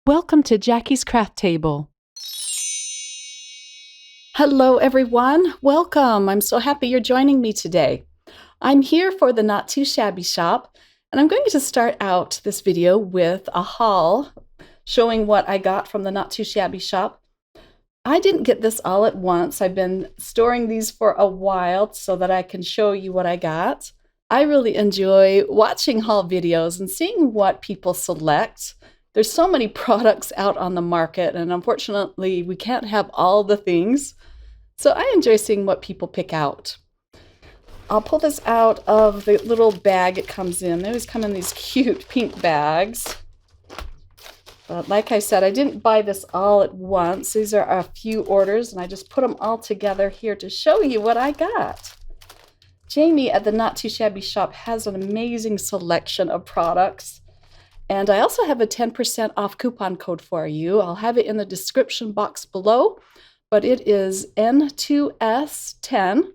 Welcome to Jackie's Craft Table. Hello everyone, welcome. I'm so happy you're joining me today. I'm here for the Not Too Shabby Shop, and I'm going to start out this video with a haul showing what I got from the Not Too Shabby Shop. I didn't get this all at once. I've been storing these for a while so that I can show you what I got. I really enjoy watching haul videos and seeing what people select. There's so many products out on the market, and unfortunately, we can't have all the things. So I enjoy seeing what people pick out. I'll pull this out of the little bag it comes in. They always come in these cute pink bags. But like I said, I didn't buy this all at once. These are a few orders, and I just put them all together here to show you what I got. Jamie at the Not Too Shabby Shop has an amazing selection of products. And I also have a 10% off coupon code for you. I'll have it in the description box below, but it is N2S10.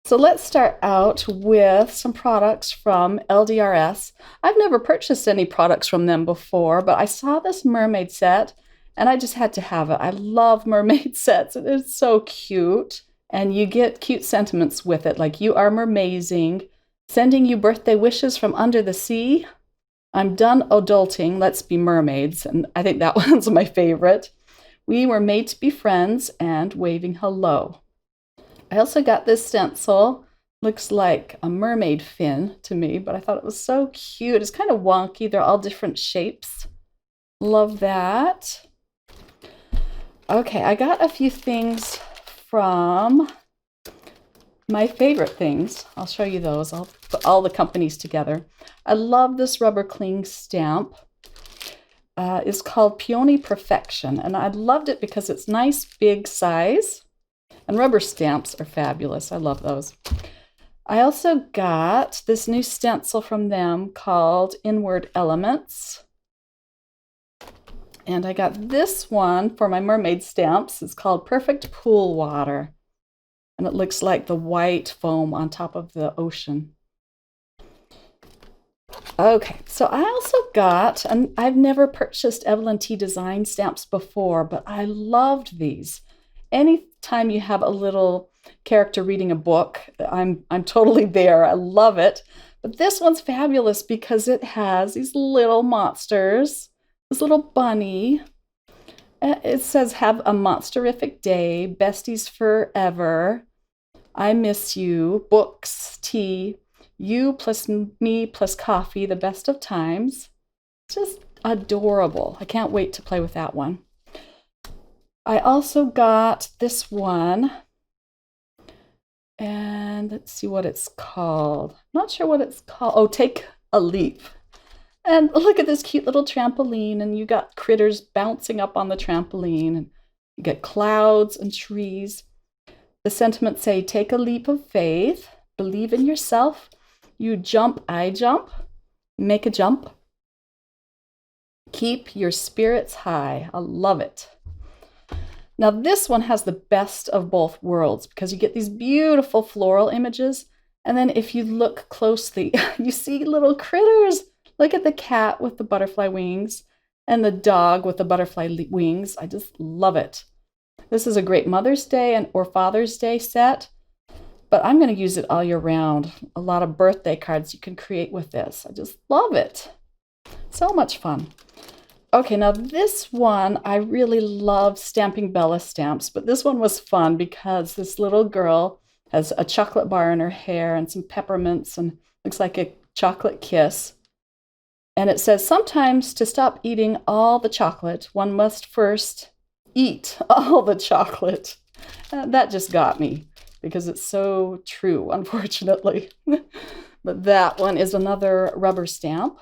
So let's start out with some products from LDRS. I've never purchased any products from them before, but I saw this mermaid set and I just had to have it. I love mermaid sets. It is so cute. And you get cute sentiments with it, like "You are mermazing," "Sending you birthday wishes from under the sea," "I'm done adulting, let's be mermaids," and I think that one's my favorite. "We were made to be friends," and "Waving hello." I also got this stencil. Looks like a mermaid fin to me, but I thought it was so cute. It's kind of wonky. They're all different shapes. Love that. Okay, I got a few things from my favorite things. I'll show you those. I'll put all the companies together. I love this rubber cling stamp. It's called Peony Perfection, and I loved it because it's nice big size, and rubber stamps are fabulous. I love those. I also got this new stencil from them called Inward Elements, and I got this one for my mermaid stamps. It's called Perfect Pool Water, and it looks like the white foam on top of the ocean. Okay, so I also got, and I've never purchased Evelyn T Design stamps before, but I loved these. Anytime you have a little character reading a book, I'm totally there. I love it. But this one's fabulous because it has these little monsters, this little bunny. It says, "Have a monsterific day, besties forever, I miss you, books, tea, you plus me plus coffee, the best of times." Just adorable. I can't wait to play with that one. I also got this one, and let's see what it's called. Not sure what it's called. Oh, Take a Leap. And look at this cute little trampoline, and you got critters bouncing up on the trampoline, and you get clouds and trees. The sentiments say, "Take a leap of faith, believe in yourself, you jump, I jump, make a jump, keep your spirits high." I love it. Now this one has the best of both worlds because you get these beautiful floral images, and then if you look closely, you see little critters. Look at the cat with the butterfly wings and the dog with the butterfly wings. I just love it. This is a great Mother's Day or Father's Day set, but I'm going to use it all year round. A lot of birthday cards you can create with this. I just love it. So much fun. Okay, now this one, I really love Stamping Bella stamps, but this one was fun because this little girl has a chocolate bar in her hair and some peppermints and looks like a chocolate kiss. And it says, "Sometimes to stop eating all the chocolate, one must first eat all the chocolate." That just got me because it's so true, unfortunately. But that one is another rubber stamp.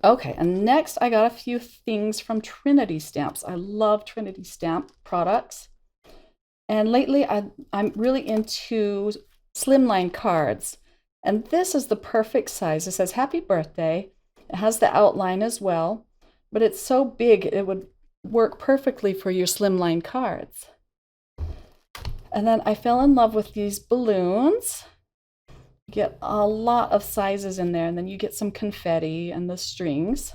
Okay, and next I got a few things from Trinity Stamps. I love Trinity Stamp products. And lately I'm really into slimline cards. And this is the perfect size. It says "Happy Birthday." It has the outline as well, but it's so big it would work perfectly for your slimline cards. And then I fell in love with these balloons. You get a lot of sizes in there, and then you get some confetti and the strings.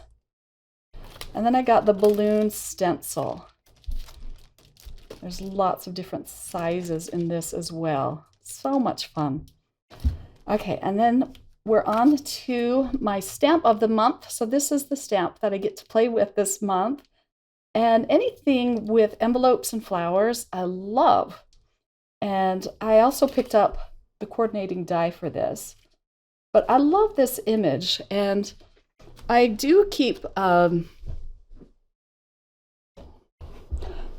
And then I got the balloon stencil. There's lots of different sizes in this as well. So much fun. Okay, and then we're on to my stamp of the month. So this is the stamp that I get to play with this month. And anything with envelopes and flowers, I love. And I also picked up the coordinating die for this. But I love this image, and I do keep, let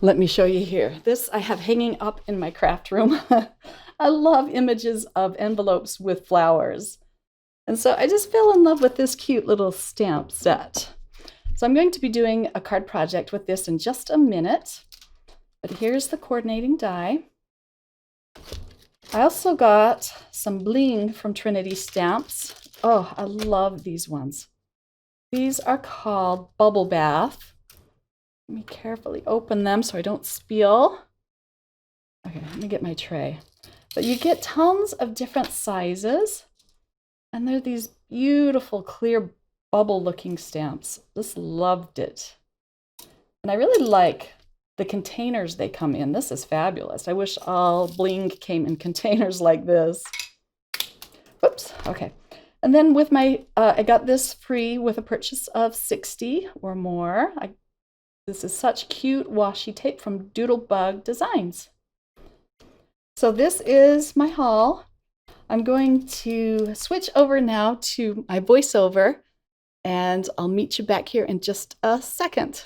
me show you here. This I have hanging up in my craft room. I love images of envelopes with flowers. And so I just fell in love with this cute little stamp set. So I'm going to be doing a card project with this in just a minute. But here's the coordinating die. I also got some bling from Trinity Stamps. Oh, I love these ones. These are called Bubble Bath. Let me carefully open them so I don't spill. Okay, let me get my tray. But you get tons of different sizes, and they're these beautiful, clear, bubble-looking stamps. Just loved it. And I really like the containers they come in. This is fabulous. I wish all bling came in containers like this. Whoops, okay. And then with my, I got this free with a purchase of 60 or more. This is such cute washi tape from Doodlebug Designs. So this is my haul. I'm going to switch over now to my voiceover, and I'll meet you back here in just a second.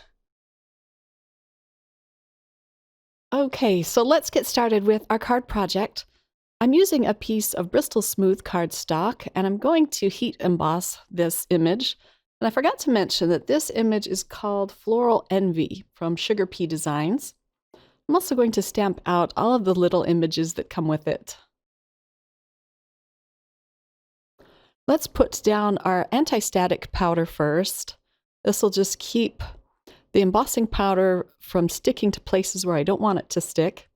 Okay, so let's get started with our card project. I'm using a piece of Bristol Smooth cardstock, and I'm going to heat emboss this image. And I forgot to mention that this image is called Floral Envie from Sugar Pea Designs. I'm also going to stamp out all of the little images that come with it. Let's put down our anti-static powder first. This will just keep the embossing powder from sticking to places where I don't want it to stick.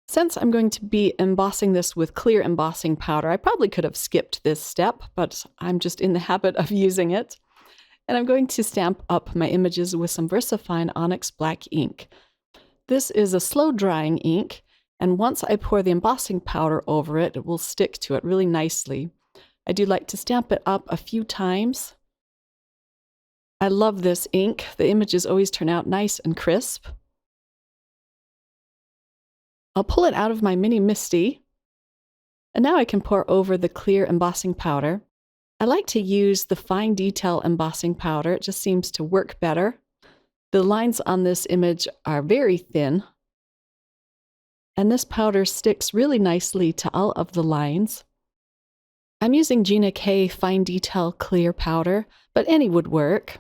Since I'm going to be embossing this with clear embossing powder, I probably could have skipped this step, but I'm just in the habit of using it. And I'm going to stamp up my images with some VersaFine Onyx Black ink. This is a slow-drying ink, and once I pour the embossing powder over it, it will stick to it really nicely. I do like to stamp it up a few times. I love this ink. The images always turn out nice and crisp. I'll pull it out of my mini MISTI, and now I can pour over the clear embossing powder. I like to use the fine detail embossing powder. It just seems to work better. The lines on this image are very thin, and this powder sticks really nicely to all of the lines. I'm using Gina K Fine Detail Clear Powder, but any would work.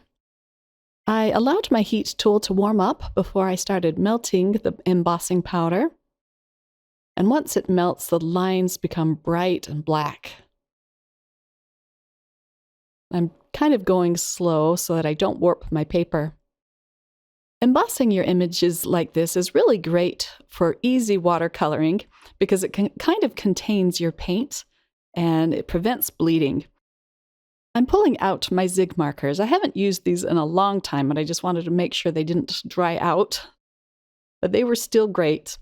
I allowed my heat tool to warm up before I started melting the embossing powder. And once it melts, the lines become bright and black. I'm kind of going slow so that I don't warp my paper. Embossing your images like this is really great for easy watercoloring because it kind of contains your paint and it prevents bleeding. I'm pulling out my zig markers. I haven't used these in a long time, and I just wanted to make sure they didn't dry out, but they were still great.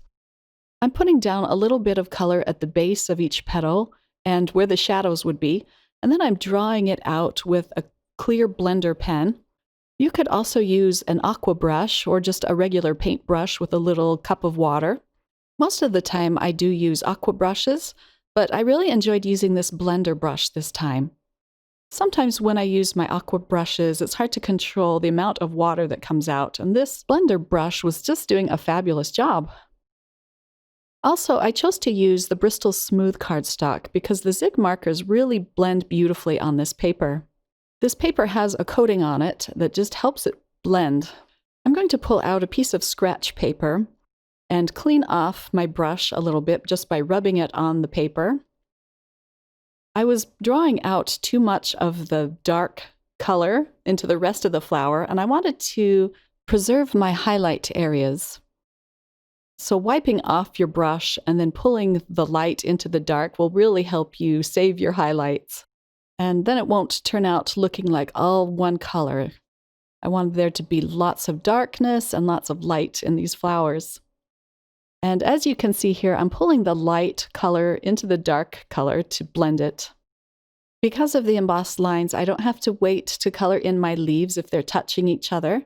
I'm putting down a little bit of color at the base of each petal and where the shadows would be, and then I'm drawing it out with a clear blender pen. You could also use an aqua brush or just a regular paintbrush with a little cup of water. Most of the time I do use aqua brushes, but I really enjoyed using this blender brush this time. Sometimes when I use my aqua brushes, it's hard to control the amount of water that comes out, and this blender brush was just doing a fabulous job. Also, I chose to use the Bristol Smooth cardstock because the zig markers really blend beautifully on this paper. This paper has a coating on it that just helps it blend. I'm going to pull out a piece of scratch paper and clean off my brush a little bit just by rubbing it on the paper. I was drawing out too much of the dark color into the rest of the flower, and I wanted to preserve my highlight areas. So wiping off your brush and then pulling the light into the dark will really help you save your highlights. And then it won't turn out looking like all one color. I wanted there to be lots of darkness and lots of light in these flowers. And as you can see here, I'm pulling the light color into the dark color to blend it. Because of the embossed lines, I don't have to wait to color in my leaves if they're touching each other,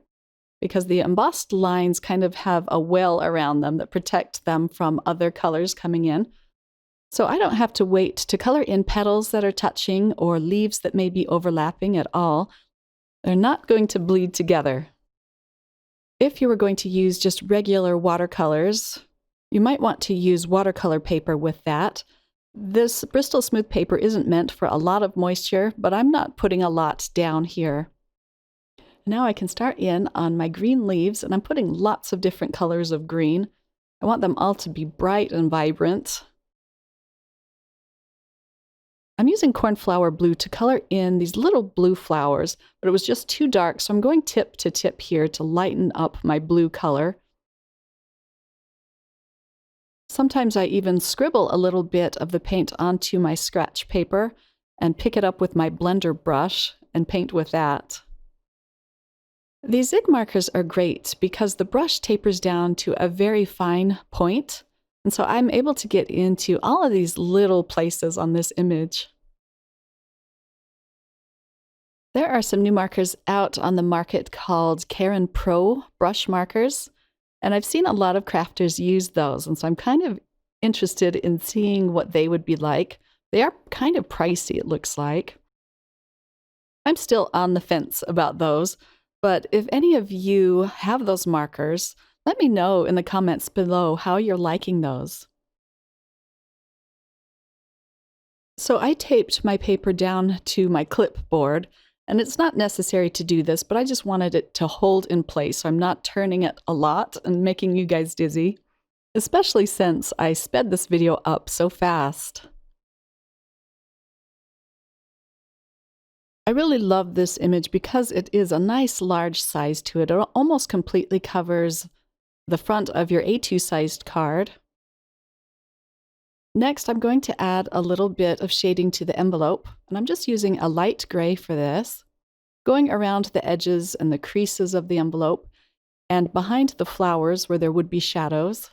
because the embossed lines kind of have a well around them that protect them from other colors coming in. So I don't have to wait to color in petals that are touching or leaves that may be overlapping at all. They're not going to bleed together. If you were going to use just regular watercolors, you might want to use watercolor paper with that. This Bristol Smooth paper isn't meant for a lot of moisture, but I'm not putting a lot down here. Now I can start in on my green leaves, and I'm putting lots of different colors of green. I want them all to be bright and vibrant. I'm using cornflower blue to color in these little blue flowers, but it was just too dark, so I'm going tip to tip here to lighten up my blue color. Sometimes I even scribble a little bit of the paint onto my scratch paper and pick it up with my blender brush and paint with that. These zig markers are great because the brush tapers down to a very fine point, and so I'm able to get into all of these little places on this image. There are some new markers out on the market called Karen Pro brush markers. And I've seen a lot of crafters use those, and so I'm kind of interested in seeing what they would be like. They are kind of pricey, it looks like. I'm still on the fence about those, but if any of you have those markers, let me know in the comments below how you're liking those. So I taped my paper down to my clipboard, and it's not necessary to do this, but I just wanted it to hold in place so I'm not turning it a lot and making you guys dizzy, especially since I sped this video up so fast. I really love this image because it is a nice large size to it. It almost completely covers the front of your A2 sized card. Next, I'm going to add a little bit of shading to the envelope, and I'm just using a light gray for this, going around the edges and the creases of the envelope and behind the flowers where there would be shadows.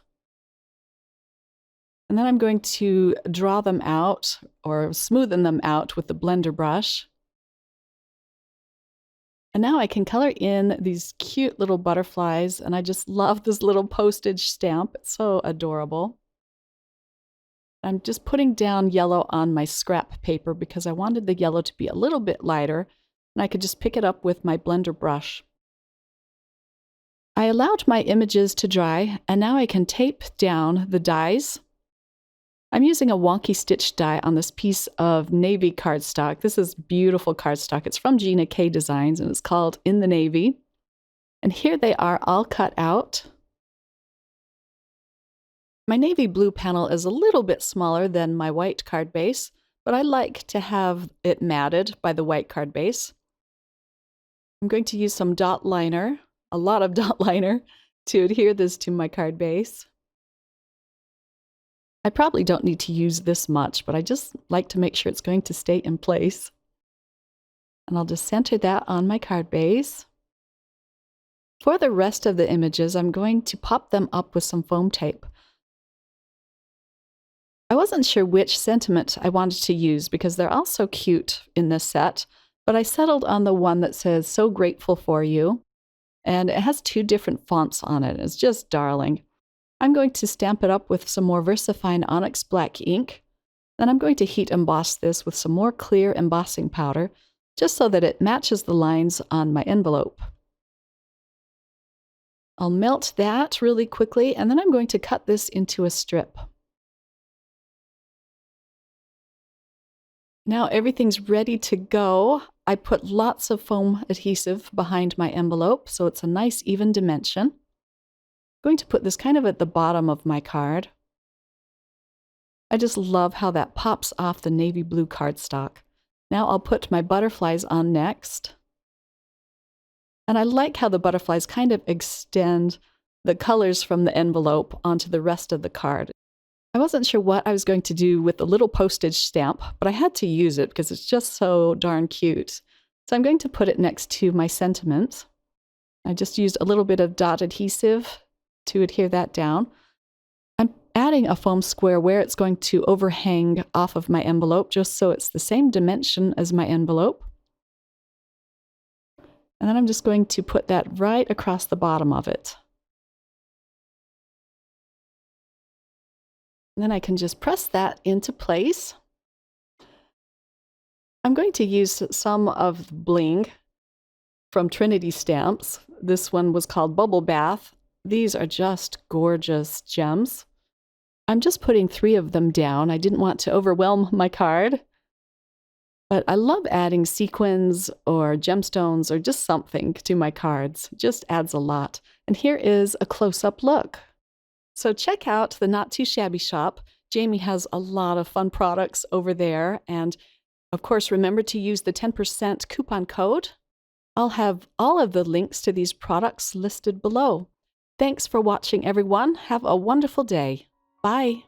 And then I'm going to draw them out or smoothen them out with the blender brush. And now I can color in these cute little butterflies, and I just love this little postage stamp. It's so adorable. I'm just putting down yellow on my scrap paper because I wanted the yellow to be a little bit lighter, and I could just pick it up with my blender brush. I allowed my images to dry, and now I can tape down the dies. I'm using a wonky stitch die on this piece of navy cardstock. This is beautiful cardstock. It's from Shabby Shop Designs, and it's called In the Navy. And here they are all cut out. My navy blue panel is a little bit smaller than my white card base, but I like to have it matted by the white card base. I'm going to use some dot liner, a lot of dot liner, to adhere this to my card base. I probably don't need to use this much, but I just like to make sure it's going to stay in place. And I'll just center that on my card base. For the rest of the images, I'm going to pop them up with some foam tape. I wasn't sure which sentiment I wanted to use because they're all so cute in this set, but I settled on the one that says, "So grateful for you," and it has two different fonts on it. It's just darling. I'm going to stamp it up with some more VersaFine Onyx Black ink. Then I'm going to heat emboss this with some more clear embossing powder, just so that it matches the lines on my envelope. I'll melt that really quickly, and then I'm going to cut this into a strip. Now everything's ready to go. I put lots of foam adhesive behind my envelope, so it's a nice even dimension. I'm going to put this kind of at the bottom of my card. I just love how that pops off the navy blue cardstock. Now I'll put my butterflies on next. And I like how the butterflies kind of extend the colors from the envelope onto the rest of the card. I wasn't sure what I was going to do with the little postage stamp, but I had to use it because it's just so darn cute. So I'm going to put it next to my sentiment. I just used a little bit of dot adhesive to adhere that down. I'm adding a foam square where it's going to overhang off of my envelope, just so it's the same dimension as my envelope. And then I'm just going to put that right across the bottom of it. And then I can just press that into place. I'm going to use some of the bling from Trinity Stamps. This one was called Bubble Bath. These are just gorgeous gems. I'm just putting 3 of them down. I didn't want to overwhelm my card, but I love adding sequins or gemstones or just something to my cards. It just adds a lot. And here is a close-up look. So check out the Not Too Shabby Shop. Jamie has a lot of fun products over there. And of course, remember to use the 10% coupon code. I'll have all of the links to these products listed below. Thanks for watching, everyone. Have a wonderful day. Bye.